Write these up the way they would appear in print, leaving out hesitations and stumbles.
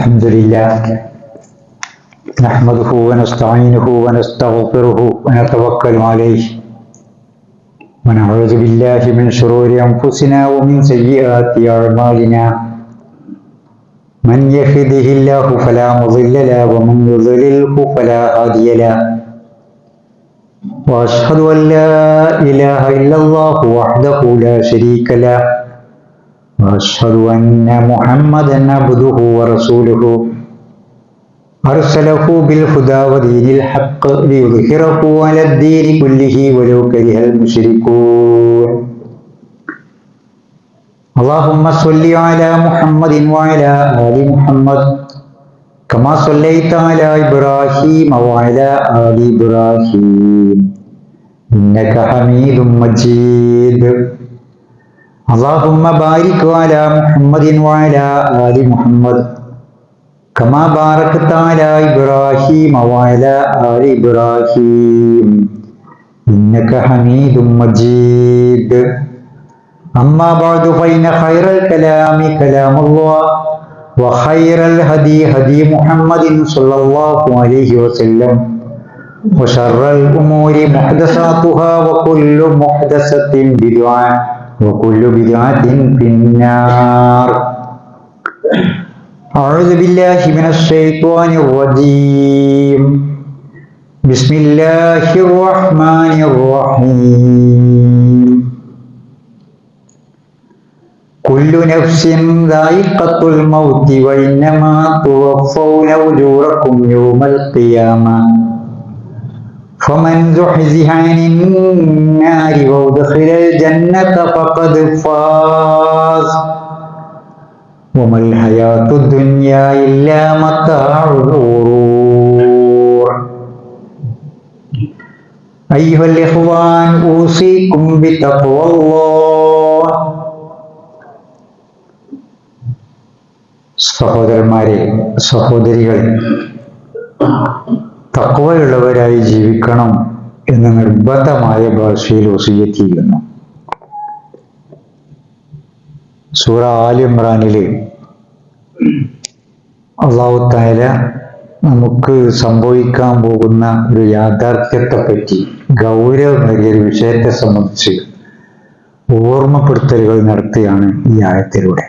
الحمد لله نحمده ونستعينه ونستغفره ونتوكل عليه ونعوذ بالله من شرور أنفسنا ومن سيئات أعمالنا من يهده الله فلا مضل له ومن يضلله فلا هادي له وأشهد أن لا إله إلا الله وحده لا شريك له وأشهد أن محمدا عبده ورسوله أرسله بالهدى ودين الحق ليظهره على الدين كله ولو كره المشركون اللهم صل على محمد وعلى آل محمد كما صليت على إبراهيم وعلى آل إبراهيم إنك حميد مجيد اللهم بارك على محمد وعلى آل محمد كما باركت على إبراهيم وعلى آل إبراهيم إنك حميد مجيد أما بعد فإن خير الكلام كلام الله وخير الهدي هدي محمد صلى الله عليه وسلم وشر الأمور محدثاتها وكل محدثة بدعة وكل بدعة في النار أعوذ بالله من الشيطان الرجيم بسم الله الرحمن الرحيم كل نفس ذائقة الموت وإنما توفون أجوركم يوم القيامة فمن زحزح عن النار وأدخل الجنة فقد فاز وما الحياة الدنيا إلا متاع الغرور أيها الإخوان أوصيكم بتقوى الله. സഹോദരന്മാരെ, സഹോദരികളെ, തഖ്വയുള്ളവരായി ജീവിക്കണം എന്ന് നിർബന്ധമായ ഭാഷയിൽ വസിയ്യത്ത് ചെയ്യുന്നു. സൂറ ആൽ ഇമ്രാനില് അല്ലാഹു തആല നമുക്ക് സംഭവിക്കാൻ പോകുന്ന ഒരു യാഥാർത്ഥ്യത്തെ പറ്റി, ഗൗരവമേറിയ ഒരു വിഷയത്തെ സംബന്ധിച്ച് ഓർമ്മപ്പെടുത്തലുകൾ നടത്തുകയാണ് ഈ ആയത്തിലൂടെ.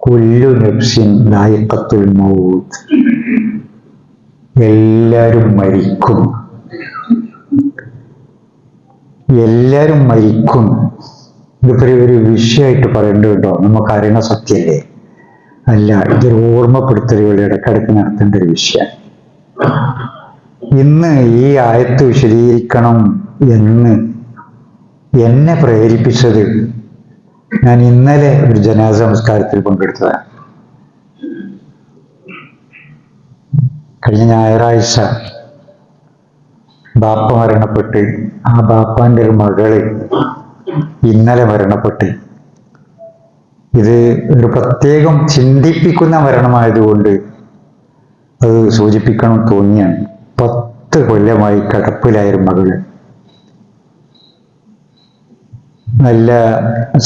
കുല്ലു നഫ്സിൻ ദായിഖത്തുൽ മൗത്ത്, എല്ലാവരും മരിക്കും, എല്ലാവരും മരിക്കും. ഇതിപ്പോ ഒരു വിഷയമായിട്ട് പറയേണ്ടതുണ്ടോ? നമുക്കറിയണ സത്യല്ലേ? അല്ല, ഇതൊരു ഓർമ്മപ്പെടുത്തലുകൾ ഇടക്കിടക്ക് നടത്തേണ്ട ഒരു വിഷയം. ഇന്ന് ഈ ആയത്ത് വിശദീകരിക്കണം എന്ന് എന്നെ പ്രേരിപ്പിച്ചത്, ഞാൻ ഇന്നലെ ഒരു ജനാസ നമസ്കാരത്തിൽ പങ്കെടുത്തതാണ്. കഴിഞ്ഞ ഞായറാഴ്ച ബാപ്പ മരണപ്പെട്ട്, ആ ബാപ്പാന്റെ ഒരു മകള് ഇന്നലെ മരണപ്പെട്ട്. ഇത് ഒരു പ്രത്യേകം ചിന്തിപ്പിക്കുന്ന മരണമായതുകൊണ്ട് അത് സൂചിപ്പിക്കണം തോന്നിയാണ്. 10 കൊല്ലമായി കിടപ്പിലായൊരു മകള് നല്ല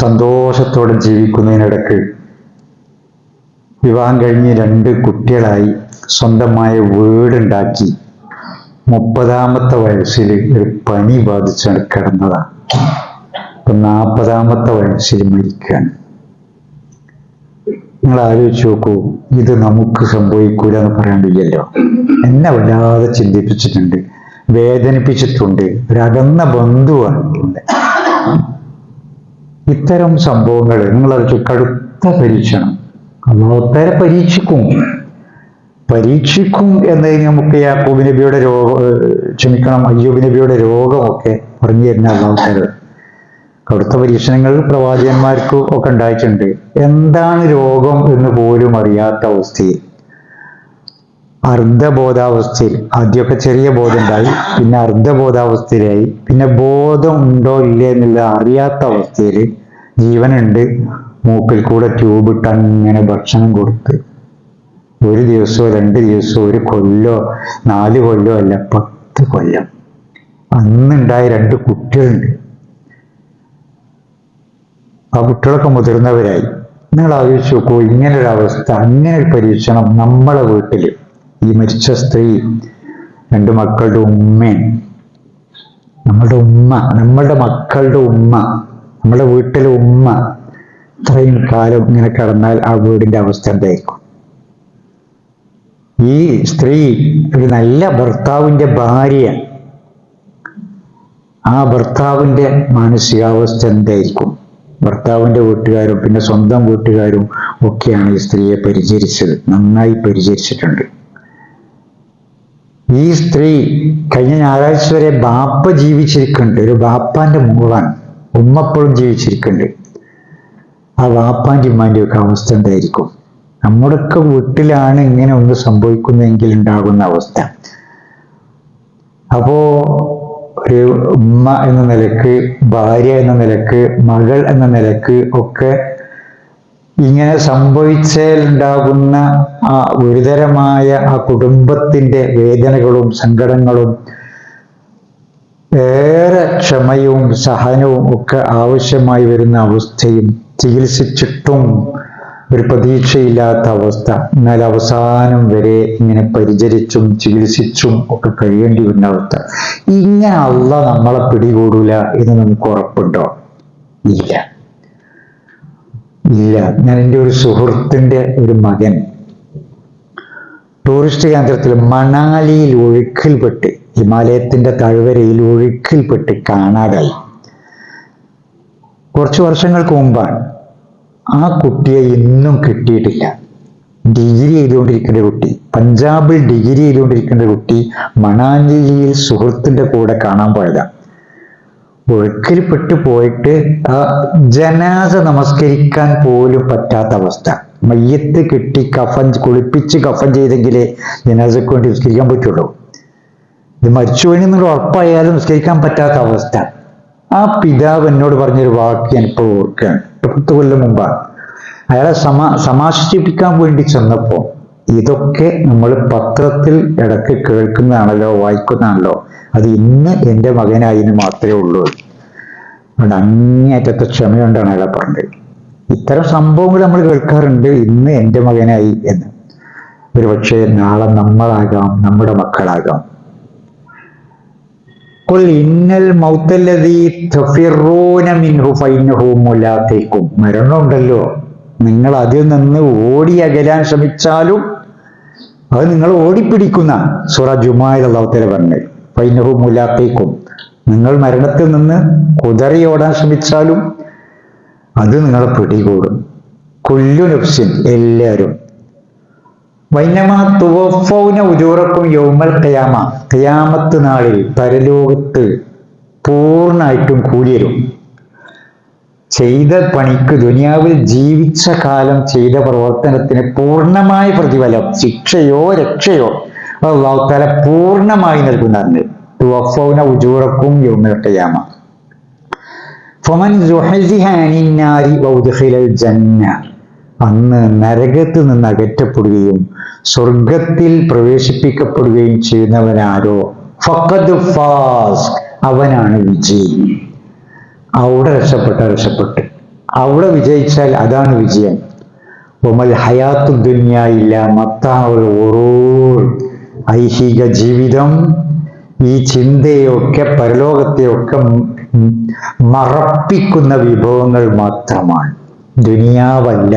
സന്തോഷത്തോടെ ജീവിക്കുന്നതിനിടക്ക് വിവാഹം കഴിഞ്ഞ് 2 കുട്ടികളായി സ്വന്തമായ വീടുണ്ടാക്കി 30ാമത്തെ വയസ്സിൽ ഒരു പനി ബാധിച്ചാണ് കിടന്നതാണ്. ഇപ്പൊ 40ാമത്തെ വയസ്സിൽ മരിക്കുകയാണ്. നിങ്ങൾ ആലോചിച്ച് നോക്കൂ, ഇത് നമുക്ക് സംഭവിക്കൂല എന്ന് പറയാണ്ടില്ലല്ലോ. എന്നെ വല്ലാതെ ചിന്തിപ്പിച്ചിട്ടുണ്ട്, വേദനിപ്പിച്ചിട്ടുണ്ട്. ഒരകന്ന ബന്ധുവാണ്. ഇത്തരം സംഭവങ്ങൾ നിങ്ങളത് കടുത്ത പരീക്ഷണം. അല്ലാഹുവേ പരീക്ഷിക്കും എന്നതിന് നമുക്ക് യാക്കൂബ് നബിയുടെ അയ്യൂബ് നബിയുടെ രോഗമൊക്കെ പറഞ്ഞു തരുന്ന അല്ലാഹുവേ. കടുത്ത പരീക്ഷണങ്ങൾ പ്രവാചകന്മാർക്ക് ഒക്കെ ഉണ്ടായിട്ടുണ്ട്. എന്താണ് രോഗം എന്ന് പോലും അറിയാത്ത അവസ്ഥയിൽ, അർദ്ധബോധാവസ്ഥയിൽ, ആദ്യമൊക്കെ ചെറിയ ബോധം ഉണ്ടായി, പിന്നെ അർദ്ധബോധാവസ്ഥയിലായി, പിന്നെ ബോധം ഉണ്ടോ ഇല്ലേ എന്നുള്ള അറിയാത്ത അവസ്ഥയിൽ ജീവനുണ്ട്. മൂക്കിൽ കൂടെ ട്യൂബ് ഇട്ട് അങ്ങനെ ഭക്ഷണം കൊടുത്ത് 1 ദിവസമോ 2 ദിവസമോ 1 കൊല്ലോ 4 കൊല്ലോ അല്ല 10 കൊല്ലം. അന്നുണ്ടായ 2 കുട്ടികളുണ്ട്. ആ കുട്ടികളൊക്കെ മുതിർന്നവരായി. നിങ്ങൾ ആലോചിച്ച് നോക്കൂ, ഇങ്ങനൊരവസ്ഥ, ഇങ്ങനെ ഒരു പരീക്ഷണം നമ്മളെ വീട്ടിൽ. ഈ മരിച്ച സ്ത്രീ 2 മക്കളുടെ ഉമ്മയാണ്. നമ്മളുടെ ഉമ്മ, നമ്മളുടെ മക്കളുടെ ഉമ്മ, നമ്മുടെ വീട്ടിലെ ഉമ്മ ഇത്രയും കാലം ഇങ്ങനെ കിടന്നാൽ ആ വീടിന്റെ അവസ്ഥ എന്തായിരിക്കും? ഈ സ്ത്രീ ഒരു നല്ല ഭർത്താവിന്റെ ഭാര്യ, ആ ഭർത്താവിന്റെ മാനസികാവസ്ഥ എന്തായിരിക്കും? ഭർത്താവിന്റെ വീട്ടുകാരും പിന്നെ സ്വന്തം വീട്ടുകാരും ഒക്കെയാണ് ഈ സ്ത്രീയെ പരിചരിച്ചത്, നന്നായി പരിചരിച്ചിട്ടുണ്ട്. ഈ സ്ത്രീ കഴിഞ്ഞ ഞായറാഴ്ച വരെ ബാപ്പ ജീവിച്ചിരിക്കുന്നുണ്ട്, ഒരു ബാപ്പാന്റെ മോളാണ്. ഉമ്മ എപ്പോഴും ജീവിച്ചിരിക്കുന്നുണ്ട്. ആ ബാപ്പാന്റെ ഉമ്മാന്റെ ഒക്കെ അവസ്ഥ എന്തായിരിക്കും? നമ്മുടെയൊക്കെ വീട്ടിലാണ് ഇങ്ങനെ ഒന്ന് സംഭവിക്കുന്നതെങ്കിൽ ഉണ്ടാകുന്ന അവസ്ഥ. അപ്പോ ഒരു ഉമ്മ എന്ന നിലക്ക്, ഭാര്യ എന്ന നിലക്ക്, മകൾ എന്ന നിലക്ക് ഒക്കെ ഇങ്ങനെ സംഭവിച്ചാൽ ഉണ്ടാകുന്ന ആ ഗുരുതരമായ ആ കുടുംബത്തിന്റെ വേദനകളും സങ്കടങ്ങളും ഏറെ ക്ഷമയും സഹനവും ഒക്കെ ആവശ്യമായി വരുന്ന അവസ്ഥയും, ചികിത്സിച്ചിട്ടും ഒരു പ്രതീക്ഷയില്ലാത്ത അവസ്ഥ, എന്നാൽ അവസാനം വരെ ഇങ്ങനെ പരിചരിച്ചും ചികിത്സിച്ചും ഒക്കെ കഴിയേണ്ടി വരുന്ന അവസ്ഥ. ഇങ്ങനെ അള്ളാഹ് നമ്മളെ പിടികൂടൂല എന്ന് നമുക്ക് ഉറപ്പുണ്ടോ? ഇല്ല. ഞാൻ എൻ്റെ ഒരു സുഹൃത്തിന്റെ ഒരു മകൻ ടൂറിസ്റ്റ് കേന്ദ്രത്തിൽ മണാലിയിൽ ഒഴുക്കിൽപ്പെട്ട്, ഹിമാലയത്തിന്റെ താഴ്വരയിൽ ഒഴുക്കിൽപ്പെട്ട് കാണാതായി. കുറച്ച് വർഷങ്ങൾക്ക് മുമ്പാണ്. ആ കുട്ടിയെ ഇന്നും കിട്ടിയിട്ടില്ല. ഡിഗ്രി ചെയ്തുകൊണ്ടിരിക്കേണ്ട കുട്ടി, പഞ്ചാബിൽ ഡിഗ്രി ചെയ്തുകൊണ്ടിരിക്കേണ്ട കുട്ടി മണാലിയിൽ സുഹൃത്തിന്റെ കൂടെ കാണാൻ പോയതാണ്. ഒഴുക്കിൽപ്പെട്ടു പോയിട്ട് ആ ജനാസ നമസ്കരിക്കാൻ പോലും പറ്റാത്ത അവസ്ഥ. മയ്യത്ത് കിട്ടി കുളിപ്പിച്ച് കഫൻ ചെയ്തെങ്കിലേ ജനാസക്ക് വേണ്ടി നിസ്കരിക്കാൻ പറ്റുള്ളൂ. ഇത് മരിച്ചു പോയെന്നുള്ള ഉറപ്പായാലും നിസ്കരിക്കാൻ പറ്റാത്ത അവസ്ഥ. ആ പിതാവ് എന്നോട് പറഞ്ഞൊരു വാക്ക് ഞാനിപ്പോൾ ഓർക്കുകയാണ്. 10 കൊല്ലം മുമ്പാണ്. അയാളെ സമാശ്വസിപ്പിക്കാൻ വേണ്ടി ചെന്നപ്പോ, ഇതൊക്കെ നമ്മൾ പത്രത്തിൽ ഇടയ്ക്ക് കേൾക്കുന്നതാണല്ലോ, വായിക്കുന്നതാണല്ലോ, അത് ഇന്ന് എൻ്റെ മകനായിന്ന് മാത്രമേ ഉള്ളൂ. അതുകൊണ്ട് അങ്ങേയറ്റത്തെ ക്ഷമയുണ്ടാണ് അയാളെ പറഞ്ഞത്. ഇത്തരം സംഭവങ്ങൾ നമ്മൾ കേൾക്കാറുണ്ട്, ഇന്ന് എൻ്റെ മകനായി എന്ന്. ഒരു പക്ഷേ നാളെ നമ്മളാകാം, നമ്മുടെ മക്കളാകാം. ഇന്നൽ മൗത്തല്ലദീ തഫിറൂന മിൻഹു ഫഇന്നഹു മുലാഖീകും. മരണം ഉണ്ടല്ലോ, നിങ്ങൾ അതിൽ നിന്ന് ഓടി അകലാൻ ശ്രമിച്ചാലും അത് നിങ്ങൾ ഓടിപ്പിടിക്കുന്ന. സൂറ ജുമായിൽ അല്ലാഹു തആല പറഞ്ഞത് ഫഇന്നഹു മുലാഖീകും. നിങ്ങൾ മരണത്തിൽ നിന്ന് കുതറി ഓടാൻ ശ്രമിച്ചാലും അത് നിങ്ങളെ പിടികൂടും. കുല്ലു നഫ്സിൻ, എല്ലാവരും. വൈനമാ തുവഫൗന ഉജൂറക്കും യൗമൽ ഖിയാമ, ഖിയാമത്ത് നാളിൽ പരലോകത്ത് പൂർണ്ണമായിട്ടും കൂലി തരും. ചെയ്ത പണിക്ക്, ദുനിയാവിൽ ജീവിച്ച കാലം ചെയ്ത പ്രവർത്തനത്തിന് പൂർണ്ണമായ പ്രതിഫലം, ശിക്ഷയോ രക്ഷയോ അല്ലാഹു തആല പൂർണ്ണമായി നൽകുന്നുണ്ട്. തുവഫൗന ഉജൂറക്കും യൗമൽ ഖിയാമ ഫമൻ സുഹ്സിഹ അനിൻ നാരി വഉദ്ഖിലൽ ജന്ന. അന്ന് നരകത്തിൽ നിന്ന് അകറ്റപ്പെടുകയും സ്വർഗത്തിൽ പ്രവേശിപ്പിക്കപ്പെടുകയും ചെയ്യുന്നവനാരോ ഫഖദ് ഫാസ്, അവനാണ് വിജയി. അവിടെ രക്ഷപ്പെട്ട് അവിടെ വിജയിച്ചാൽ അതാണ് വിജയം. വമൽ ഹയാത്തു ദുനിയ ഇല്ലാ മത്താഉൽ ഗുറൂർ. ഐഹിക ജീവിതം ഈ ചിന്തയൊക്കെ പരലോകത്തെയൊക്കെ മറപ്പിക്കുന്ന വിഭവങ്ങൾ മാത്രമാണ്. ദുനിയാവല്ല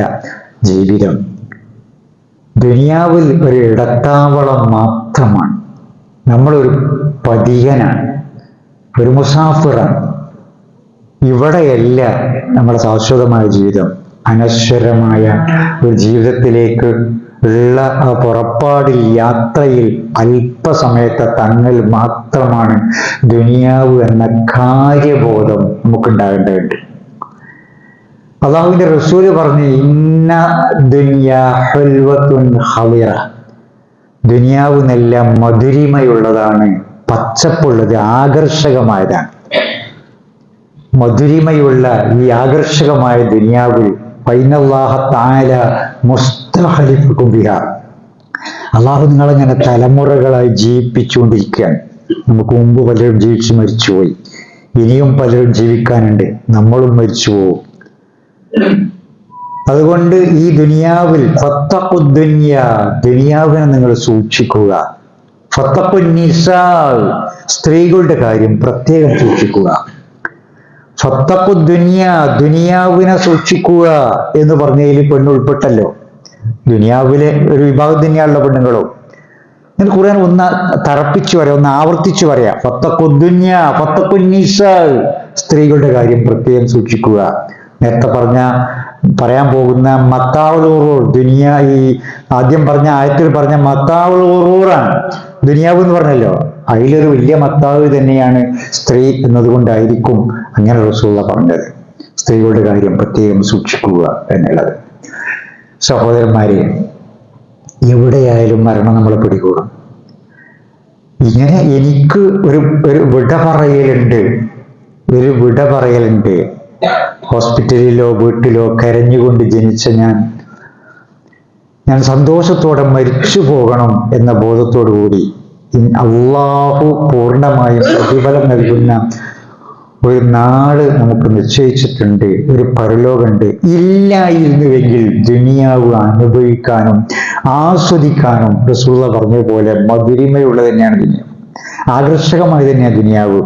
ജീവിതം. ദുനിയാവിൽ ഒരു ഇടത്താവളം മാത്രമാണ്. നമ്മളൊരു പതികനാണ്, ഒരു മുസാഫിറാണ്. ഇവിടെയല്ല നമ്മുടെ ശാശ്വതമായ ജീവിതം. അനശ്വരമായ ഒരു ജീവിതത്തിലേക്ക് ഉള്ള ആ പുറപ്പാടിൽ, യാത്രയിൽ അല്പസമയത്തെ തങ്ങൽ മാത്രമാണ് ദുനിയാവ് എന്ന കാര്യബോധം നമുക്കുണ്ടാകേണ്ടതുണ്ട്. അള്ളാഹുവിന്റെ റസൂല് പറഞ്ഞു, ഇന്ന ദുനിയാ ഹുൽവത്തുൻ ഖളിറ. ദുനിയാവ് നല്ല മധുരിമയുള്ളതാണ്, പച്ചപ്പുള്ളത്, ആകർഷകമായതാണ്. മധുരിമയുള്ള ഈ ആകർഷകമായ ദുനിയാവിൽ ഫൈനല്ലാഹ തആല മുസ്തഖലിഫുകും ബിഹാ. അള്ളാഹു നിങ്ങളിങ്ങനെ തലമുറകളായി ജീവിപ്പിച്ചുകൊണ്ടിരിക്കുകയാണ്. നമുക്ക് മുമ്പ് പലരും ജീവിച്ച് മരിച്ചുപോയി, ഇനിയും പലരും ജീവിക്കാനുണ്ട്, നമ്മളും മരിച്ചു പോകും. അതുകൊണ്ട് ഈ ദുനിയാവിൽ ദുനിയാവിനെ നിങ്ങൾ സൂക്ഷിക്കുക. സ്ത്രീകളുടെ കാര്യം പ്രത്യേകം സൂക്ഷിക്കുക. ദുനിയാവിനെ സൂക്ഷിക്കുക എന്ന് പറഞ്ഞതിൽ പെണ്ണ് ഉൾപ്പെട്ടല്ലോ. ദുനിയാവിലെ ഒരു വിഭാഗം തന്നെയാണല്ലോ പെണ്ണുങ്ങളും. എന്ന് ഖുർആൻ ഒന്ന് തറപ്പിച്ചു പറയാം, ഒന്ന് ആവർത്തിച്ചു പറയാം. സ്ത്രീകളുടെ കാര്യം പ്രത്യേകം സൂക്ഷിക്കുക. നേരത്തെ പറയാൻ പോകുന്ന മത്താവുൽ ദുനിയ, ഈ ആദ്യം പറഞ്ഞ ആയത്തിൽ പറഞ്ഞ മത്താവുൽ ഖുറൂറാണ് ദുനിയാവ് എന്ന് പറഞ്ഞല്ലോ. അതിലൊരു വലിയ മത്താവ് തന്നെയാണ് സ്ത്രീ എന്നതുകൊണ്ടായിരിക്കും അങ്ങനെ റസൂലുള്ളാഹി പറഞ്ഞത്. സ്ത്രീകളുടെ കാര്യം പ്രത്യേകം സൂക്ഷിക്കുക എന്നുള്ളത്. സഹോദരന്മാരെ, എവിടെയായാലും മരണം നമ്മളെ പിടികൂടും. ഇങ്ങനെ എനിക്ക് ഒരു വിട പറയലുണ്ട്. ഹോസ്പിറ്റലിലോ വീട്ടിലോ കരഞ്ഞുകൊണ്ട് ജനിച്ച ഞാൻ സന്തോഷത്തോടെ മരിച്ചു പോകണം എന്ന ബോധത്തോടു കൂടി അള്ളാഹു പൂർണ്ണമായും പ്രതിഫലം നൽകുന്ന ഒരു നാട് നമുക്ക് നിശ്ചയിച്ചിട്ടുണ്ട്, ഒരു പരലോകമുണ്ട്. ഇല്ലായിരുന്നുവെങ്കിൽ ദുനിയാവ് അനുഭവിക്കാനും ആസ്വദിക്കാനും റസൂലുള്ളാഹി പറഞ്ഞതുപോലെ മധുരിമയുള്ളത് തന്നെയാണ് ദുനിയാവ്, ആകർഷകമായി തന്നെയാണ് ദുനിയാവ്.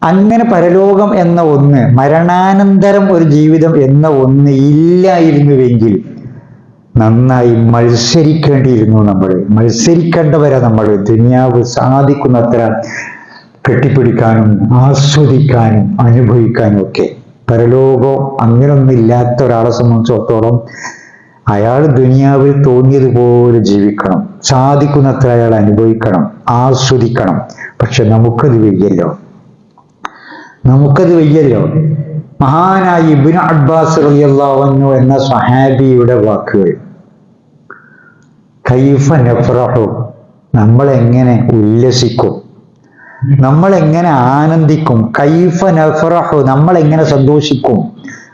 അങ്ങനെ പരലോകം എന്ന ഒന്ന്, മരണാനന്തരം ഒരു ജീവിതം എന്ന ഒന്ന് ഇല്ലായിരുന്നുവെങ്കിൽ നന്നായി മത്സരിക്കേണ്ടവരാ നമ്മൾ. ദുനിയാവ് സാധിക്കുന്നത്ര കെട്ടിപ്പിടിക്കാനും ആസ്വദിക്കാനും അനുഭവിക്കാനും ഒക്കെ. പരലോകം അങ്ങനൊന്നും ഇല്ലാത്ത ഒരാളെ സംബന്ധിച്ചിടത്തോളം അയാൾ ദുനിയാവിൽ തോന്നിയതുപോലെ ജീവിക്കണം, സാധിക്കുന്നത്ര അയാൾ അനുഭവിക്കണം, ആസ്വദിക്കണം. പക്ഷെ നമുക്കത് വയ്യല്ലോ. മഹാനായ ഇബ്നു അബ്ബാസ് റളിയല്ലാഹു അൻഹു എന്ന സ്വഹാബിയുടെ വാക്കുകൾ, കൈഫ നഫ്റഹു, നമ്മളെങ്ങനെ ഉല്ലസിക്കും, നമ്മളെങ്ങനെ ആനന്ദിക്കും, കൈഫ നഫ്റഹു, നമ്മളെങ്ങനെ സന്തോഷിക്കും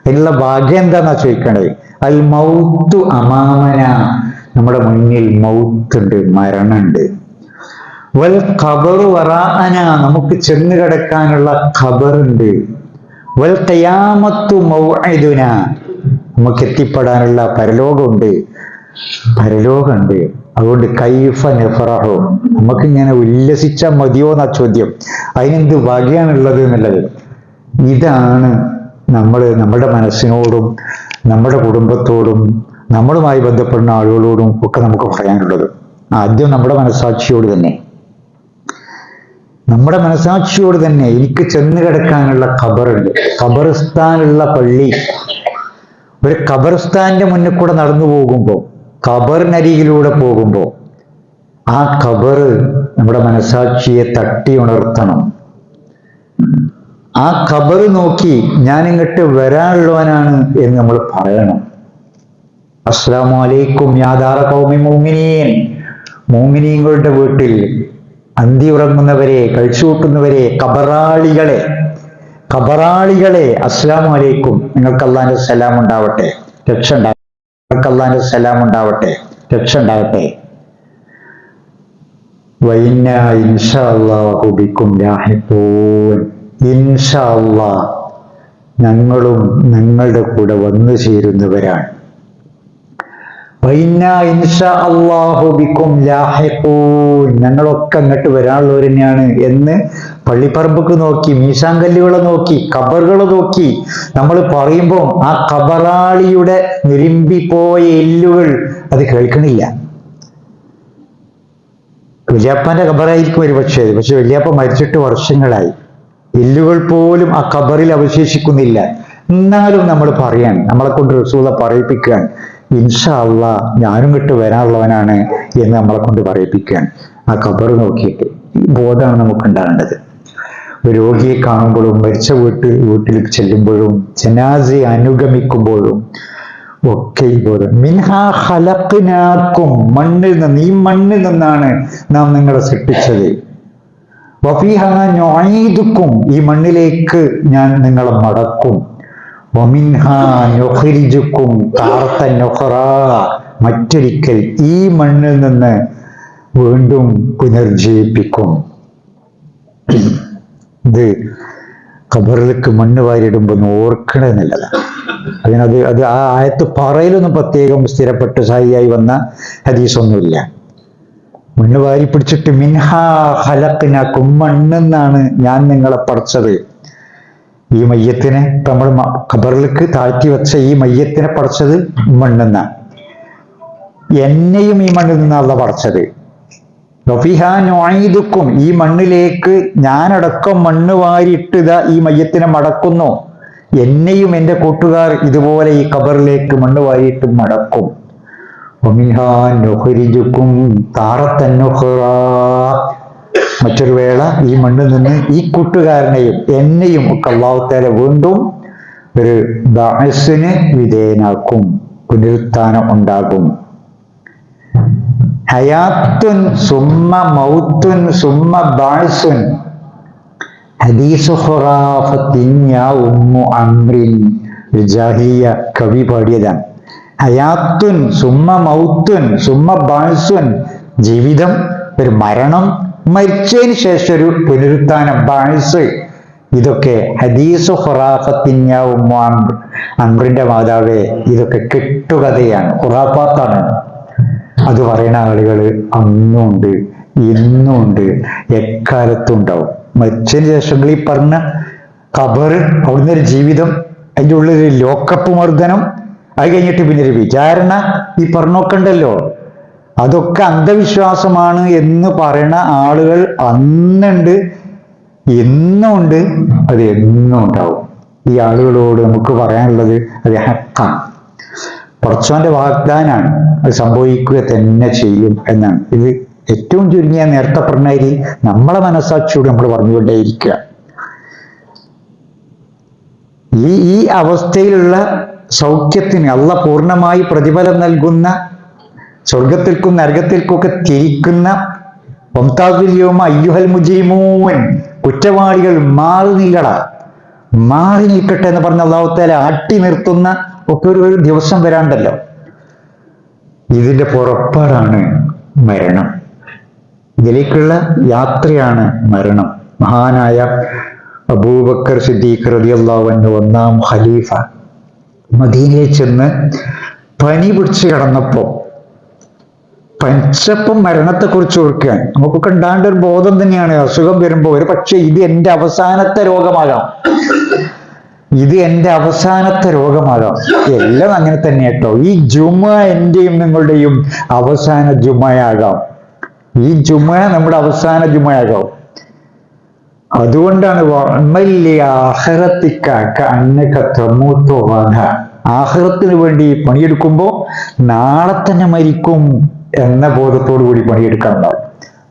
എന്നുള്ള ഭാഗ്യം എന്താന്നാ ചോദിക്കണത്. അൽ മൗത്തു അമാമന, നമ്മുടെ മുന്നിൽ മൗത്തുണ്ട്, മരണമുണ്ട്. വൽ ഖബറു വറാഅന, നമുക്ക് ചെന്ന് കിടക്കാനുള്ള ഖബറുണ്ട്. വൽ ഖിയാമത്തു മൗഇദുന, നമുക്ക് എത്തിപ്പെടാനുള്ള പരലോകമുണ്ട്. അതുകൊണ്ട് കൈഫ നഫറഹു, നമുക്കിങ്ങനെ ഉല്ലസിച്ചാൽ മതിയോ എന്നാ ചോദ്യം. അതിനെന്ത് ഭാഗ്യാണുള്ളത് എന്നുള്ളത്. ഇതാണ് നമ്മുടെ മനസ്സിനോടും നമ്മുടെ കുടുംബത്തോടും നമ്മളുമായി ബന്ധപ്പെടുന്ന ആളുകളോടും ഒക്കെ നമുക്ക് പറയാനുള്ളത്. ആദ്യം നമ്മുടെ മനസ്സാക്ഷിയോട് തന്നെ എനിക്ക് ചെന്ന് കിടക്കാനുള്ള ഖബറുണ്ട്. ഖബർസ്ഥാനുള്ള പള്ളി, ഒരു ഖബർസ്ഥാന്റെ മുന്നിൽ കൂടെ നടന്നു പോകുമ്പോൾ, ഖബറിനരികിലൂടെ പോകുമ്പോൾ ആ ഖബർ നമ്മുടെ മനസാക്ഷിയെ തട്ടി ഉണർത്തണം. ആ ഖബർ നോക്കി ഞാൻ ഇങ്ങോട്ട് വരാനുള്ളവനാണ് എന്ന് നമ്മൾ പറയണം. അസ്സലാമു അലൈക്കും യാ ദാറ ഖൗമി മുഅ്മിനീൻ, മുഅ്മിനീങ്ങളുടെ വീട്ടിൽ അന്തി ഉറങ്ങുന്നവരെ, കഴിച്ചുകൂട്ടുന്നവരെ, ഖബറാളികളെ അസ്സലാമു അലൈക്കും, നിങ്ങൾക്ക് അല്ലാഹുവിന്റെ സലാം ഉണ്ടാവട്ടെ, രക്ഷ ഉണ്ടാവട്ടെ. വഇന്നാ ഇൻഷാ അല്ലാഹു ബിക്കും ലാഹിഖൂൻ, ഇൻഷാ അല്ലാഹ് ഞങ്ങളും നിങ്ങളുടെ കൂടെ വന്നു ചേരുന്നവരാണ്. വഇന്നാ ഇൻഷാ അല്ലാഹു ബിക്കും ലാഹിഖൂൻ, ഞങ്ങളൊക്കെ അങ്ങോട്ട് വരാനുള്ളവർ തന്നെയാണ് എന്ന് പള്ളിപ്പറമ്പൊക്കെ നോക്കി, മീശാങ്കല്ലുകളെ നോക്കി, ഖബറുകളെ നോക്കി നമ്മൾ പറയുമ്പോൾ ആ ഖബറാളിയുടെ നിരുമ്പിപ്പോയ എല്ലുകൾ അത് കേൾക്കണില്ല. വല്യാപ്പന്റെ ഖബറായിരിക്കും പക്ഷേ വല്യാപ്പ മരിച്ചിട്ട് വർഷങ്ങളായി, എല്ലുകൾ പോലും ആ ഖബറിൽ അവശേഷിക്കുന്നില്ല. എന്നാലും നമ്മൾ പറയാൻ, നമ്മളെ കൊണ്ട് റസൂലുള്ളാഹി പറയിപ്പിക്കാൻ, ഇൻഷാ അല്ലാഹ് ഞാനും ഇങ്ങോട്ട് വരാനുള്ളവനാണ് എന്ന് നമ്മളെ കൊണ്ട് പറയിപ്പിക്കാൻ. ആ ഖബർ നോക്കിയിട്ട് ഈ ബോധമാണ് നമുക്ക് ഉണ്ടാകേണ്ടത്. ഒരു രോഗിയെ കാണുമ്പോഴും, മരിച്ച വീട്ടിൽ ചെല്ലുമ്പോഴും, ജനാസയെ അനുഗമിക്കുമ്പോഴും ഒക്കെ ഈ ബോധം. മിൻഹാ ഖലഖ്നാകും, ഈ മണ്ണിൽ നിന്നാണ് നാം നിങ്ങളെ സൃഷ്ടിച്ചത്. വഫീഹാ നുഈദുക്കും, ഈ മണ്ണിലേക്ക് ഞാൻ നിങ്ങളെ മടക്കും. വമിൻഹാ നുഖ്രിജുക്കും താറത്തൻ ഉഖ്റാ, മറ്റൊരിക്കൽ ഈ മണ്ണിൽ നിന്ന് വീണ്ടും പുനർജീവിപ്പിക്കും. ഇത് ഖബറിലേക്ക് മണ്ണ് വാരിയിടുമ്പോൾ ഓർക്കണമെന്നുള്ളതാണ്. അത് ആ ആയത്ത് പറയലൊന്നും പ്രത്യേകം സ്ഥിരപ്പെട്ട് സായിയായി വന്ന ഹദീസൊന്നുമില്ല. മണ്ണ് വാരി പിടിച്ചിട്ട് മിൻഹാ ഖലഖ്നാകും, മണ്ണെന്നാണ് ഞാൻ നിങ്ങളെ പടച്ചത്. ഈ മയ്യത്തിനെ നമ്മൾ ഖബറിലേക്ക് താഴ്ത്തി വെച്ച ഈ മയ്യത്തിനെ പടച്ചത് മണ്ണെന്നാണ്. എന്നെയും ഈ മണ്ണിൽ നിന്നല്ല പടച്ചത്. വഫിഹാ നുഈദുക്കും, ഈ മണ്ണിലേക്ക് ഞാനടക്കം മണ്ണ് വാരിയിട്ട് ഈ മയ്യത്തിനെ മടക്കുന്നു. എന്നെയും എൻ്റെ കൂട്ടുകാർ ഇതുപോലെ ഈ ഖബറിലേക്ക് മണ്ണ് വാരിയിട്ട് മടക്കും. വമിൻഹാ നുഖ്രിജുക്കും താറത്തൻ ഉഖ്റാ, മറ്റൊരു വേള ഈ മണ്ണിൽ നിന്ന് ഈ കൂട്ടുകാരനെയും എന്നെയും ഒക്കെ അല്ലാഹു തആല വീണ്ടും ഒരു ബഅസിന് വിധേയനാക്കും, പുനരുത്ഥാനം ഉണ്ടാകും. ഹയാത്തുൻ സുമ്മ മൗത്തുൻ സുമ്മ ബഅസുൻ ഹദീസു ഖുറാഫത്തിൻ യാ ഉമ്മു അംറിൻ, ജാഹിലിയ കവി പാടിയതാണ്. ഹയാത്തുൻ സുമ്മ മൗത്തുൻ സുമ്മ ബഅസുൻ, ജീവിതം, ഒരു മരണം, മരിച്ചതിന് ശേഷം ഒരു പുനരുത്ഥാനം, ബഅസ്. ഇതൊക്കെ ഹദീസു ഖുറാഫത്തിൻ യാ ഉമ്മു അംറിന്റെ മാതാവേ, ഇതൊക്കെ കെട്ടുകഥയാണ്, ഖുറാഫാത്താണ്. അത് പറയുന്ന ആളുകൾ അന്നും ഉണ്ട്, ഇന്നും ഉണ്ട്, എക്കാലത്തും ഉണ്ടാവും. മരിച്ചതിന് ശേഷം ഈ പറഞ്ഞ ഖബർ, അവിടുന്ന് ഒരു ജീവിതം, അതിൻ്റെ ഉള്ളിൽ ലോക്കപ്പ് മർദ്ദനം, അത് കഴിഞ്ഞിട്ട് പിന്നെ ഒരു വിചാരണ, ഈ പറഞ്ഞൊക്കെണ്ടല്ലോ. അതൊക്കെ അന്ധവിശ്വാസമാണ് എന്ന് പറയുന്ന ആളുകൾ അന്നുണ്ട്, ഇന്നും ഉണ്ട്, അത് എന്നും ഉണ്ടാവും. ഈ ആളുകളോട് നമുക്ക് പറയാനുള്ളത് അത് ഹക്കാണ്, പടച്ചോന്റെ വാഗ്ദാനാണ്, അത് സംഭവിക്കുക തന്നെ ചെയ്യും എന്നാണ്. ഇത് ഏറ്റവും ചുരുങ്ങിയ നേരത്തെ പറഞ്ഞ നമ്മളെ മനസ്സാക്ഷിയോട് നമ്മൾ പറഞ്ഞുകൊണ്ടേയിരിക്കുക. ഈ അവസ്ഥയിലുള്ള സൗഖ്യത്തിന് അള്ളാഹ് പൂർണ്ണമായി പ്രതിഫലം നൽകുന്ന, സ്വർഗത്തിൽക്കും നരകത്തിൽക്കും ഒക്കെ തിരിക്കുന്ന, വംതാസുൽ യൗമ അയ്യുഹൽ മുജ്രിമൂൻ, കുറ്റവാളികൾ മാറി നിൽക്കട, മാറി നിൽക്കട്ടെ എന്ന് പറഞ്ഞ അല്ലാഹു തആല ആട്ടി നിർത്തുന്ന ഒക്കെ ഒരു ദിവസം വരാണ്ടല്ലോ. ഇതിന്റെ പുറപ്പാടാണ് മരണം, ഇതിലേക്കുള്ള യാത്രയാണ് മരണം. മഹാനായ അബൂബക്കർ സിദ്ദീഖ് റളിയല്ലാഹു അൻഹു, ഒന്നാം ഖലീഫ, മദീനയിൽ ചെന്ന് പനി പിടിച്ച് കിടന്നപ്പോ പഞ്ചപ്പം മരണത്തെക്കുറിച്ച് ഓർക്കാൻ നമുക്കൊക്കെ ഉണ്ടാകേണ്ട ഒരു ബോധം തന്നെയാണ്. അസുഖം വരുമ്പോ ഒരു പക്ഷേ ഇത് എൻ്റെ അവസാനത്തെ രോഗമാകാം, ഇത് എൻ്റെ അവസാനത്തെ രോഗമാകാം. എല്ലാം അങ്ങനെ തന്നെ കേട്ടോ. ഈ ജുമ എന്റെയും നിങ്ങളുടെയും അവസാന ജുമയാകാം, ഈ ജുമ നമ്മുടെ അവസാന ജുമയാകാം. അതുകൊണ്ടാണ് ആഖിറത്തിന് വേണ്ടി പണിയെടുക്കുമ്പോൾ നാളെ തന്നെ മരിക്കും എന്ന ബോധത്തോടു കൂടി പണിയെടുക്കാനുണ്ടാവും.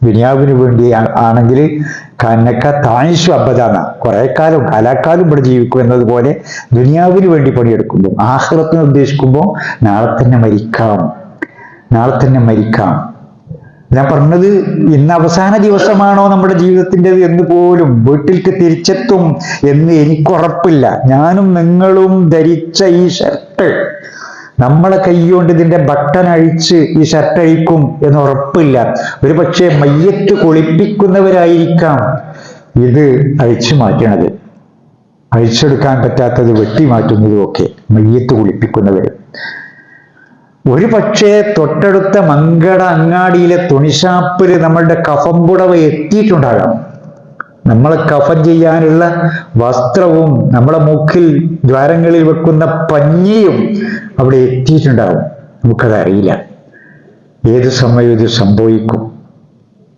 ദുനിയാവിന് വേണ്ടി ആണെങ്കിൽ കന്നക്ക താഴ്ച അബദാന, കുറെ കാലം കാലാക്കാലം ഇവിടെ ജീവിക്കും എന്നതുപോലെ ദുനിയാവിന് വേണ്ടി പണിയെടുക്കുമ്പോൾ, ആഖിറത്തിന് ഉദ്ദേശിക്കുമ്പോൾ നാളെ തന്നെ മരിക്കാം, നാളെ തന്നെ മരിക്കാം. ഞാൻ പറഞ്ഞത് ഇന്ന് അവസാന ദിവസമാണോ നമ്മുടെ ജീവിതത്തിൻ്റെത് എന്ന് പോലും, വീട്ടിലേക്ക് തിരിച്ചെത്തും എന്ന് എനിക്കുറപ്പില്ല. ഞാനും നിങ്ങളും ധരിച്ച ഈ ഷർട്ട്, നമ്മളെ കൈകൊണ്ട് ഇതിന്റെ ബട്ടൺ അഴിച്ച് ഈ ഷർട്ട് അഴിക്കും എന്ന് ഉറപ്പില്ല. ഒരു പക്ഷേ മയ്യത്ത് കുളിപ്പിക്കുന്നവരായിരിക്കാം ഇത് അഴിച്ചു മാറ്റണത്, അഴിച്ചെടുക്കാൻ പറ്റാത്തത് വെട്ടി മാറ്റുന്നതും ഒക്കെ മയ്യത്ത് കുളിപ്പിക്കുന്നവർ. ഒരു പക്ഷേ തൊട്ടടുത്ത മങ്കട അങ്ങാടിയിലെ തുണിഷാപ്പിൽ നമ്മളുടെ കഫം പുടവ എത്തിയിട്ടുണ്ടാകാം. നമ്മളെ കഫൻ ചെയ്യാനുള്ള വസ്ത്രവും നമ്മളെ മൂക്കിൽ ദ്വാരങ്ങളിൽ വെക്കുന്ന പഞ്ഞിയും അവിടെ എത്തിയിട്ടുണ്ടാവും. നമുക്കത് അറിയില്ല. ഏത് സമയം ഇത് സംഭവിക്കും,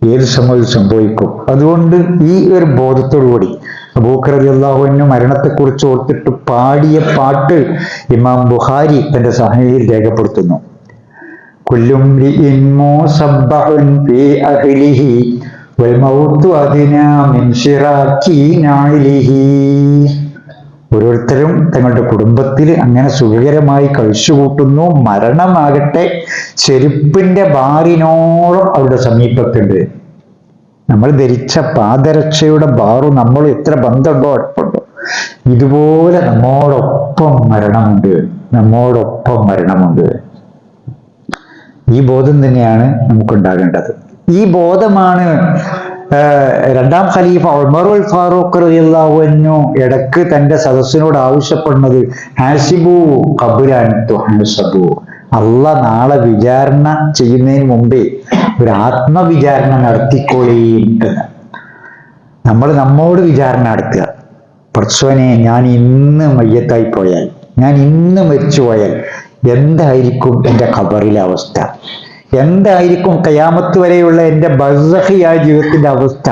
ഏത് സമയം സംഭവിക്കും. അതുകൊണ്ട് ഈ ഒരു ബോധത്തോടുകൂടി അബൂബക്കർ റളിയല്ലാഹു അൻഹു മരണത്തെക്കുറിച്ച് ഓർത്തിട്ട് പാടിയ പാട്ട് ഇമാം ബുഖാരി തന്റെ സഹീഹിൽ രേഖപ്പെടുത്തുന്നു. കുല്ലും രിഇൻ മുസബ്ബഹുൻ ഫീ അഹ്ലിഹി വൽ മൗതു അദ്നാ മിൻ ശിറാക്കി നാഇലിഹി. ഓരോരുത്തരും തങ്ങളുടെ കുടുംബത്തിൽ അങ്ങനെ സുഖകരമായി കഴിച്ചുകൂട്ടുന്നു. മരണമാകട്ടെ ചെരുപ്പിന്റെ ബാറിനോളം അവരുടെ സമീപത്തുണ്ട്. നമ്മൾ ധരിച്ച പാദരക്ഷയുടെ ബാറും നമ്മൾ എത്ര ബന്ധമുണ്ടോ അടുപ്പുണ്ടോ, ഇതുപോലെ നമ്മോടൊപ്പം മരണമുണ്ട്, നമ്മോടൊപ്പം മരണമുണ്ട്. ഈ ബോധം തന്നെയാണ് നമുക്കുണ്ടാകേണ്ടത്. ഈ ബോധമാണ് രണ്ടാം ഖലീഫ ഉമറുൽ ഫാറൂഖ് റളിയല്ലാഹു അൻഹു ഇടക്ക് തന്റെ സദസ്സിനോട് ആവശ്യപ്പെടുന്നത് ഹാസിബു ഖബ്ല അൻ തുഹാസബു, അള്ളാഹ് നാളെ വിചാരണ ചെയ്യുന്നതിന് മുമ്പേ ഒരു ആത്മവിചാരണ നടത്തിക്കോളീന്ന്. നമ്മൾ നമ്മോട് വിചാരണ നടത്തുക. പടച്ചോനെ, ഞാൻ ഇന്ന് മയ്യത്തായി പോയാൽ, ഞാൻ ഇന്ന് മരിച്ചു പോയാൽ എന്തായിരിക്കും എൻ്റെ ഖബറിലെ അവസ്ഥ, എന്തായിരിക്കും ഖിയാമത്ത് വരെയുള്ള എൻ്റെ ബർസഖിയായ ജീവിതത്തിന്റെ അവസ്ഥ.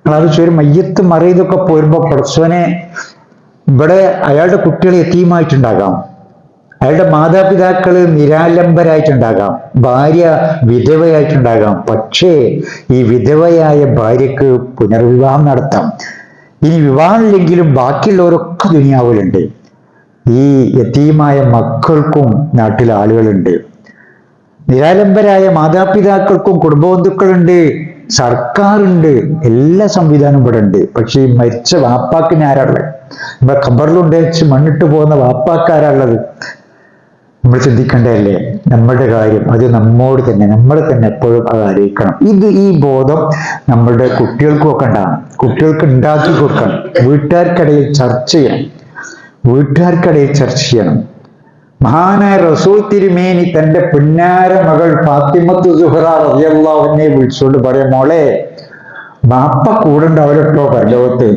നിങ്ങളത് ഒരു മയ്യത്ത് മറിയതൊക്കെ പോരുമ്പോ പടച്ചോനെ, ഇവിടെ അയാളുടെ കുട്ടികൾ യതീമായിട്ടുണ്ടാകാം, അയാളുടെ മാതാപിതാക്കള് നിരാലംബരായിട്ടുണ്ടാകാം, ഭാര്യ വിധവയായിട്ടുണ്ടാകാം. പക്ഷേ ഈ വിധവയായ ഭാര്യക്ക് പുനർവിവാഹം നടത്താം. ഇനി വിവാഹമില്ലെങ്കിലും ബാക്കിയുള്ളവരൊക്കെ ദുനിയാവിലുണ്ട്. ഈ യതീമായ മക്കൾക്കും നാട്ടിലെ ആളുകളുണ്ട്, നിരാലംബരായ മാതാപിതാക്കൾക്കും കുടുംബബന്ധുക്കളുണ്ട്, സർക്കാരുണ്ട്, എല്ലാ സംവിധാനവും ഇവിടെ ഉണ്ട്. പക്ഷെ ഈ മരിച്ച വാപ്പാക്കിന് ആരാളുള്ളത്? നമ്മുടെ ഖബറിലുണ്ടേച്ച് മണ്ണിട്ട് പോകുന്ന വാപ്പാക്കാരാളുള്ളത്? നമ്മൾ ചിന്തിക്കേണ്ടതല്ലേ നമ്മുടെ കാര്യം? അത് നമ്മോട് തന്നെ, നമ്മൾ തന്നെ എപ്പോഴും അത് അറിയിക്കണം. ഈ ബോധം നമ്മളുടെ കുട്ടികൾക്കും ഒക്കെ ഉണ്ടാകണം. കുട്ടികൾക്ക് ഉണ്ടാക്കി കൊടുക്കണം. വീട്ടുകാർക്കിടയിൽ ചർച്ച ചെയ്യണം. മഹാനായ റസൂൽ തിരുമേനി തന്റെ പുന്നാര മകൾ ഫാത്തിമത്തു സുഹറ റളിയല്ലാഹു അൻഹയെ വിളിച്ചുകൊണ്ട് പറയാം, മോളെ, ബാപ്പ കൂടെ ഉണ്ടാവില്ലട്ടോ പരലോകത്ത്,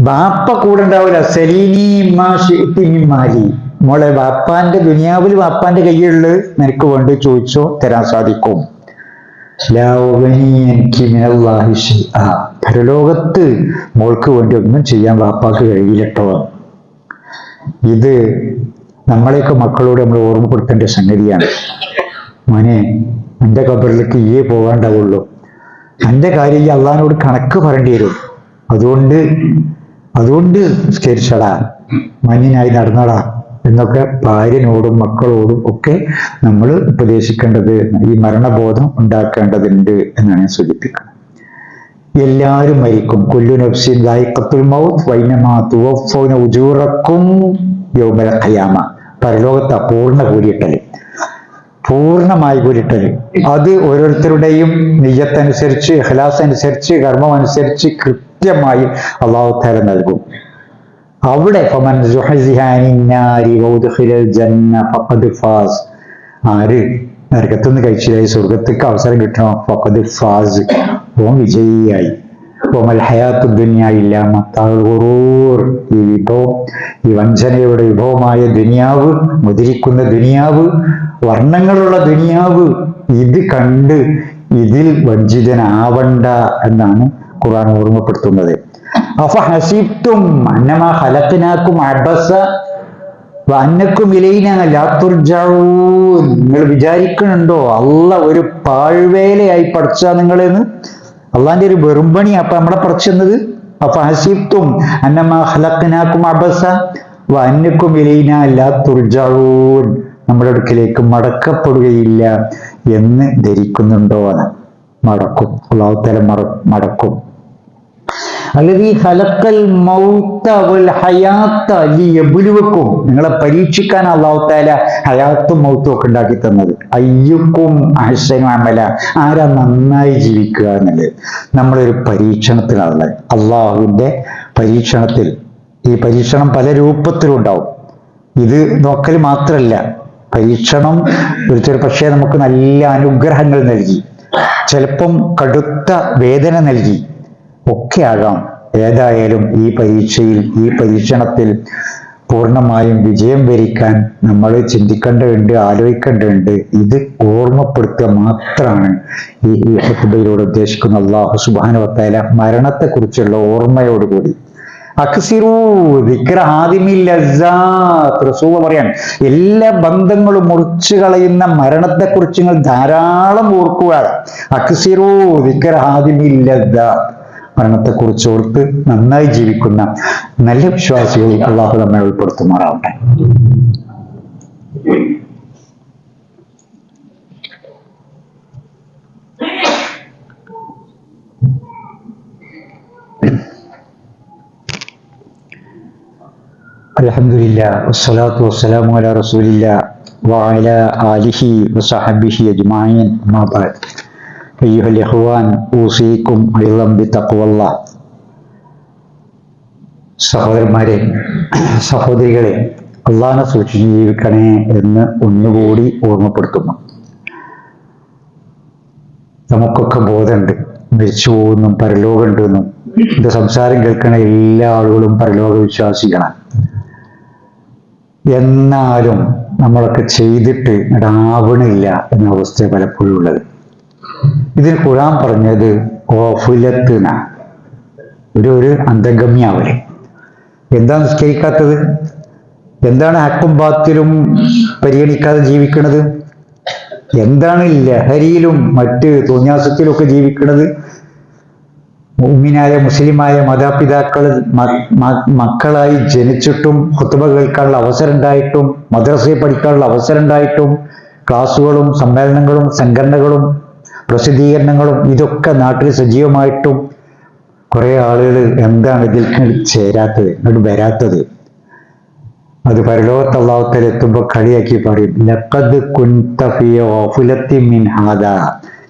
ബാപ്പ കൂടെ ഉണ്ടാവില്ല. സലീനി മാ ശിഅ്തി മിൻ മാലി, മോളെ, ബാപ്പാന്റെ ദുനിയാവിൽ ബാപ്പാന്റെ കയ്യിലുള്ള നിനക്ക് വേണ്ടി ചോദിച്ചോ, തരാൻ സാധിക്കും. ലാ ഉഗ്നി അൻകി മിനല്ലാഹി ശൈഅ, പരലോകത്ത് മോൾക്ക് വേണ്ടി ഒന്നും ചെയ്യാൻ ബാപ്പാക്ക് കഴിയില്ലട്ടോ. ഇത് നമ്മളെയൊക്കെ മക്കളോട് നമ്മൾ ഓർമ്മപ്പെടുത്തേണ്ട സംഗതിയാണ്. മോനെ, എൻ്റെ ഖബറിലേക്ക് ഈയെ പോകാണ്ടാവുള്ളൂ, എൻ്റെ കാര്യം ഈ അള്ളാഹിനോട് കണക്ക് പറയേണ്ടി വരും. അതുകൊണ്ട് സ്കരിച്ചടാ, മഞ്ഞിനായി നടന്നടാ എന്നൊക്കെ ഭാര്യനോടും മക്കളോടും ഒക്കെ നമ്മൾ ഉപദേശിക്കേണ്ടത്, ഈ മരണബോധം ഉണ്ടാക്കേണ്ടതുണ്ട് എന്നാണ് ഞാൻ സൂചിപ്പിക്കുന്നത്. എല്ലാവരും മരിക്കും. കുല്ലു നഫ്സിൻ ദായിഖത്തുൽ മൗത്ത് വഇന്നമാ തുവഫൗന ഉജൂറക്കും യൗമൽ ഖിയാമ. പരലോകത്ത് പൂർണ്ണമായി കൂടിയിട്ടല് അത് ഓരോരുത്തരുടെയും നിയ്യത്തനുസരിച്ച്, ഇഖ്ലാസ് അനുസരിച്ച്, കർമ്മം അനുസരിച്ച് കൃത്യമായി അല്ലാഹു തആല നൽകും. അവിടെ ഫമൻ സുഹ്സിഹ അനിൻ നാരി വഉദ്ഖിലൽ ജന്ന ഫഖദ് ഫാസ്, ആര് നരകത്തുനിന്ന് കഴിച്ചിലായി സ്വർഗത്തേക്ക് അവസരം കിട്ടണോ, ഫഖദ് ഫാസ്, ഓൻ വിജയിയായി. വമൽ ഹയാത്തു ദുനിയ ഇല്ലാ മത്താഉൽ ഗുറൂർ, ഈ വഞ്ചനയുടെ വിഭവമായ ദുനിയാവ്, മുതിരിക്കുന്ന ദുനിയാവ്, വർണ്ണങ്ങളുള്ള ദുനിയാവ്, ഇത് കണ്ട് ഇതിൽ വഞ്ചിതനാവണ്ട എന്നാണ് ഖുർആൻ ഓർമ്മപ്പെടുത്തുന്നത്. അഫഹസിബ്തും അന്നമാ ഖലഖനാകും അബസ വഅന്നകും ഇലൈനാ ലാ തുർജഊൻ, നിങ്ങൾ വിചാരിക്കുന്നുണ്ടോ അള്ളാഹ് ഒരു പാഴ്വേലയായി പഠിച്ചാ നിങ്ങളെന്ന്? അള്ളാഹിന്റെ ഒരു വെറുമ്പണി അപ്പൊ നമ്മളെ പഠിച്ചെന്നത്. അഫഹസിബ്തും അന്നമാ ഖലഖനാകും അബസ വഅന്നകും ഇലൈനാ ലാ തുർജഊൻ, നമ്മുടെ അടുക്കലേക്ക് മടക്കപ്പെടുകയില്ല എന്ന് ധരിക്കുന്നുണ്ടോ? മടക്കും, അല്ലാഹു തആല മടക്കും. അല്ലദീ ഖലഖൽ മൗത വൽ ഹയാത ലിയബ്ലുവക്കും, നിങ്ങളെ പരീക്ഷിക്കാൻ അല്ലാഹു തആല ഹയാത്തും മൗത്തും ഒക്കെ ഉണ്ടാക്കി തന്നത്. അയ്യുക്കും അഹ്സനു അമല, ആരാ നന്നായി ജീവിക്കുക എന്നുള്ളത്. നമ്മളൊരു പരീക്ഷണത്തിലാണുള്ളത്. അള്ളാഹുവിന്റെ പരീക്ഷണത്തിൽ, ഈ പരീക്ഷണം പല രൂപത്തിലും ഉണ്ടാവും. ഇത് നോക്കൽ മാത്രമല്ല, പരീക്ഷണം ഒരിക്കൽ പക്ഷേ നമുക്ക് നല്ല അനുഗ്രഹങ്ങൾ നൽകി, ചിലപ്പം കടുത്ത വേദന നൽകി ഒക്കെ ആകാം. ഏതായാലും ഈ പരീക്ഷണത്തിൽ പൂർണ്ണമായും വിജയം വരിക്കാൻ നമ്മൾ ചിന്തിക്കേണ്ടതുണ്ട്, ആലോചിക്കേണ്ടതുണ്ട്. ഇത് ഓർമ്മപ്പെടുത്തുക മാത്രമാണ് ഈ ഖുതുബയിലൂടെ ഉദ്ദേശിക്കുന്ന. അല്ലാഹു സുബ്ഹാനഹു വ തആല മരണത്തെക്കുറിച്ചുള്ള ഓർമ്മയോടുകൂടി അക്സിറൂ ദിക്ര ഹാദിമിൽ ലസ്സാത്ത്, റസൂൽ പറയാൻ, എല്ലാ ബന്ധങ്ങളും മുറിച്ചു കളയുന്ന മരണത്തെക്കുറിച്ച് നിങ്ങൾ ധാരാളം ഓർക്കുക. അക്സിറൂ ദിക്ര ഹാദിമിൽ ലസ്സാത്ത്, മരണത്തെക്കുറിച്ച് ഓർത്ത് നന്നായി ജീവിക്കുന്ന നല്ല വിശ്വാസികളിൽ അള്ളാഹു നമ്മെ ഉൾപ്പെടുത്തുമാറാവട്ടെ. അൽഹംദുലില്ലാഹ് വസ്സലാത്തു വസ്സലാമു അലാ റസൂലില്ലാഹ് വഅലാ ആലിഹി വസഹബിഹി അജ്മഈൻ. അമ്മാ ബഅദ്. അയ്യുഹൽ ഇഖ്വാൻ ഊസീകും അയ്ളൻ ബിത്തഖ്വല്ലാഹ്. സഹോദരന്മാരെ, സഹോദരികളെ, അള്ളാഹിനെ സൂക്ഷിച്ച് ജീവിക്കണേ എന്ന് ഒന്നുകൂടി ഓർമ്മപ്പെടുത്തുന്നു. നമുക്കൊക്കെ ബോധമുണ്ട് മരിച്ചു പോകുന്നു, പരലോകമുണ്ടെന്നും. ഇത് സംസാരം കേൾക്കണ എല്ലാ ആളുകളും പരലോക വിശ്വാസികളാണ്. എന്നാലും നമ്മളൊക്കെ ചെയ്തിട്ട് ഇടാവണില്ല എന്ന അവസ്ഥ പലപ്പോഴും ഉള്ളത്. ഇതിൽ ഖുർആൻ പറഞ്ഞത് ഗഫലത്തുന, ഒരു അന്തഗമ്യാവല്. എന്താ നിസ്കരിക്കാത്തത്? എന്താണ് ഹക്കും ബാത്തിലും പരിഗണിക്കാതെ ജീവിക്കുന്നത്? എന്താണ് ലഹരിയിലും മറ്റ് തോന്യാസത്തിലൊക്കെ ജീവിക്കുന്നത്? മുഅ്മിനായ മുസ്ലിമായ മാതാപിതാക്കൾ മക്കളായി ജനിച്ചിട്ടും ഖുത്ബ കേൾക്കാനുള്ള അവസരം ഉണ്ടായിട്ടും മദ്രസയിൽ പഠിക്കാനുള്ള അവസരം ഉണ്ടായിട്ടും ക്ലാസ്സുകളും സമ്മേളനങ്ങളും സംഘടനകളും പ്രസിദ്ധീകരണങ്ങളും ഇതൊക്കെ നാട്ടിൽ സജീവമായിട്ടും കുറെ ആളുകൾ എന്താണ് ഇതിൽ ചേരാത്തത്, ഇങ്ങോട്ട് വരാത്തത്? അത് പരലോകത്ത് അല്ലാഹു തആല എത്തുമ്പോൾ കളിയാക്കി പറയും, ലഖദ് കുൻത ഫീ ഗഫലത്തിൻ മിൻ ഹാദാ.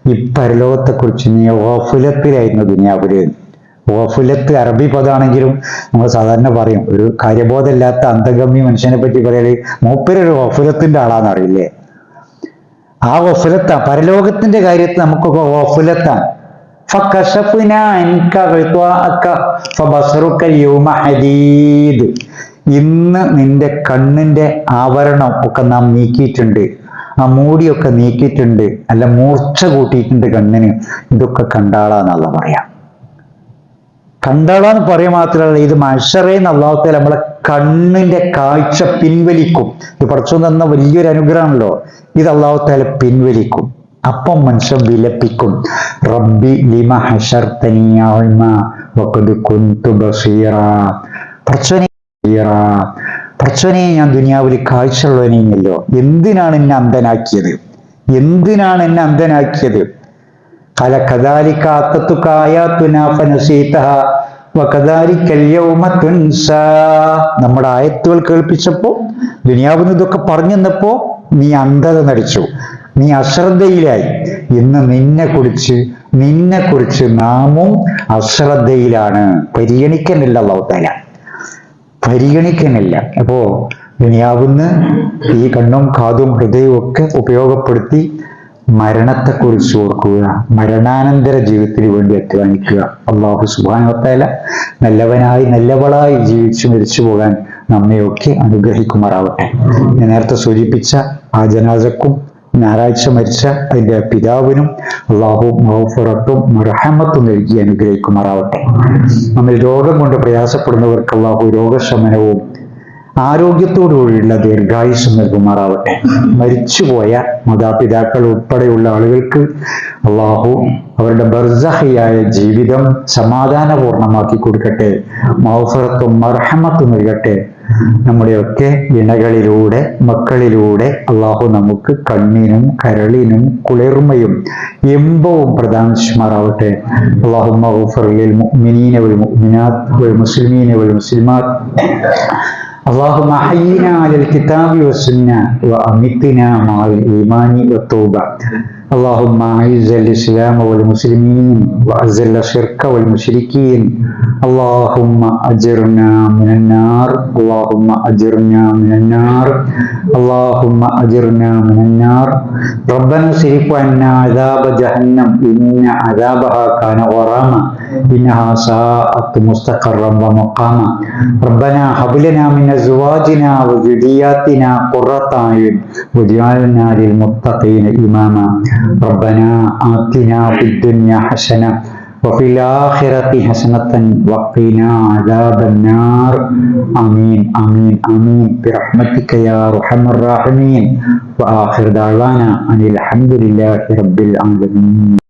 ഈ പരലോകത്തെ കുറിച്ച് നീ ഗഫലത്തിലായിരുന്നു ദുനിയാവില്. ഗഫലത്ത് അറബി പദമാണെങ്കിലും നമ്മൾ സാധാരണ പറയും, ഒരു കാര്യബോധമില്ലാത്ത അന്തഗമ്യ മനുഷ്യനെ പറ്റി പറയല് മൂപ്പരൊരു ഗഫലത്തിന്റെ ആളാന്ന് അറിയില്ലേ? ആ ഗഫലത്താ പരലോകത്തിന്റെ കാര്യത്തിൽ നമുക്കൊക്കെ ഗഫലത്താണ്. ഫകശഫ്നാ അൻക ഗിത്വാഅക ഫബസറുക യൗമ ഹദീദ്. ഇന്ന് നിന്റെ കണ്ണിന്റെ ആവരണം ഒക്കെ നാം നീക്കിയിട്ടുണ്ട്, ആ മൂടിയൊക്കെ നീക്കിയിട്ടുണ്ട്, അല്ല മൂർച്ച കൂട്ടിയിട്ടുണ്ട് കണ്ണിന്. ഇതൊക്കെ കണ്ടാളാന്നല്ല പറയാം. കണ്ടാളാന്ന് പറയാൻ മാത്രമല്ല, ഇത് മഹ്ശറേന്ന് അല്ലാഹു തആല നമ്മളെ കണ്ണിന്റെ കാഴ്ച പിൻവലിക്കും. ഇത് പടച്ചോൻ തന്ന വലിയൊരു അനുഗ്രഹമാണല്ലോ. ഇത് അല്ലാഹു തആല പിൻവലിക്കും. അപ്പം മനുഷ്യൻ വിലപിക്കും, റബ്ബി ലിമ ഹശർതനി അഅമ വഖദ് കുൻതു ബസീറാ. പടച്ചോനെ, ഞാൻ ദുനിയാവിൽ കാഴ്ചയുള്ളവനെയല്ലോ, എന്തിനാണ് എന്നെ അന്ധനാക്കിയത്? എന്തിനാണ് എന്നെ അന്ധനാക്കിയത്? കദാലിക അതതുക ആയാതുനാ ഫനസീതഹാ വകദാലികൽ യൗമ തുൻസാ. നമ്മുടെ ആയത്തുകൾ കേൾപ്പിച്ചപ്പോ, ദുനിയാവിൽ ഇതൊക്കെ പറഞ്ഞു തന്നപ്പോ നീ അന്ധത നടിച്ചു, നീ അശ്രദ്ധയിലായി. ഇന്ന് നിന്നെ കുറിച്ച് നാമും അശ്രദ്ധയിലാണ്. പരിഗണിക്കുന്നില്ല അല്ലാഹു തആല, പരിഗണിക്കുന്നില്ല. അപ്പോ ദുനിയാവിന്ന് ഈ കണ്ണും കാതും ഹൃദയവും ഒക്കെ ഉപയോഗപ്പെടുത്തി മരണത്തെക്കുറിച്ച് ഓർക്കുക, മരണാനന്തര ജീവിതത്തിന് വേണ്ടി അധ്വാനിക്കുക. അല്ലാഹു സുബ്ഹാനഹു വ തആല നല്ലവളായി ജീവിച്ചു മരിച്ചു പോകാൻ നമ്മയൊക്കെ അനുഗ്രഹിക്കുമാറാവട്ടെ. ഞാൻ നേരത്തെ സൂചിപ്പിച്ച ആ ജനാസക്കും ഞായറാഴ്ച മരിച്ച അതിന്റെ പിതാവിനും അല്ലാഹു മഗ്ഫിറത്തും മർഹമത്തും നൽകി അനുഗ്രഹിക്കുമാറാവട്ടെ. നമ്മൾ രോഗം കൊണ്ട് പ്രയാസപ്പെടുന്നവർക്ക് അല്ലാഹു രോഗശമനവും ആരോഗ്യത്തോടുകൂടിയുള്ള ദീർഘായുസ്സും നൽകുമാറാവട്ടെ. മരിച്ചുപോയ മാതാപിതാക്കൾ ഉൾപ്പെടെയുള്ള ആളുകൾക്ക് അല്ലാഹു അവരുടെ ബർസഹിയായ ജീവിതം സമാധാനപൂർണമാക്കി കൊടുക്കട്ടെ. മഗ്ഫിറത്തും മർഹമത്തും നൽകട്ടെ. നമ്മുടെയൊക്കെ ഇണകളിലൂടെ മക്കളിലൂടെ അല്ലാഹു നമുക്ക് കണ്ണിനും കരളിനും കുളിർമയും ഇമ്പവും പ്രദാനം ചെയ്യുമാറാവട്ടെ. അല്ലാഹുമ്മ ഗഫിർ ലിൽ മുഅ്മിനീന വൽ മുഅ്മിനാത്ത് വൽ മുസ്ലിമീന വൽ മുസ്ലിമാത്ത്. اللهم أحينا على الكتاب والسنة وأمتنا مع الإيمان والتوبة. اللهم أعز الإسلام والمسلمين وأذل الشرك والمشركين. اللهم أجرنا من النار. اللهم أجرنا من النار. اللهم أجرنا من النار. ربنا اصرف عنا عذاب جهنم إن عذابها كان غراما إنها ساءت مستقرا ومقاما. ربنا هب لنا من أزواجنا وذرياتنا قرة أعين واجعلنا للمتقين إماما. ربنا آتنا في الدنيا حسنة وفي الآخرة حسنة وقنا عذاب النار. آمين آمين آمين برحمتك يا أرحم الراحمين. وآخر دعوانا أن الحمد لله رب العالمين.